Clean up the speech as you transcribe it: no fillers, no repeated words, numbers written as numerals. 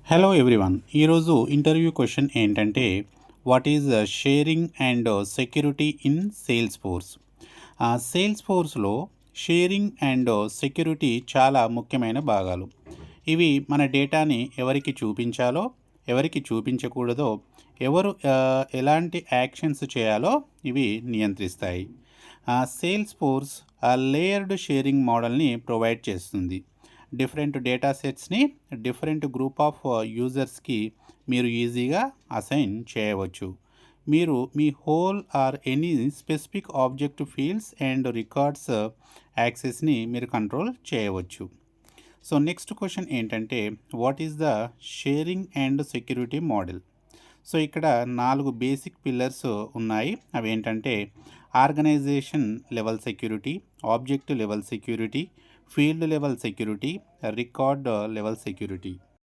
Hello everyone. ఈరోజు interview question ఏంటంటే what is sharing and security in Salesforce. సేల్స్ ఫోర్స్లో షేరింగ్ అండ్ సెక్యూరిటీ చాలా ముఖ్యమైన భాగాలు. ఇవి మన డేటాని ఎవరికి చూపించాలో, ఎవరికి చూపించకూడదో, ఎవరు ఎలాంటి యాక్షన్స్ చేయాలో ఇవి నియంత్రిస్తాయి. సేల్స్ ఫోర్స్ లేయర్డ్ షేరింగ్ మోడల్ని ప్రొవైడ్ చేస్తుంది. డిఫరెంట్ డేటా సెట్స్ని డిఫరెంట్ గ్రూప్ ఆఫ్ యూజర్స్కి మీరు ఈజీగా అసైన్ చేయవచ్చు. మీరు మీ whole or any specific object fields and records యాక్సెస్ని మీరు కంట్రోల్ చేయవచ్చు. సో నెక్స్ట్ క్వశ్చన్ ఏంటంటే what is the sharing and security model. So ఇక్కడ 4 బేసిక్ పిల్లర్స్ ఉన్నాయి. అవి ఏంటంటే organisation level security, object level security, field level security, record level security.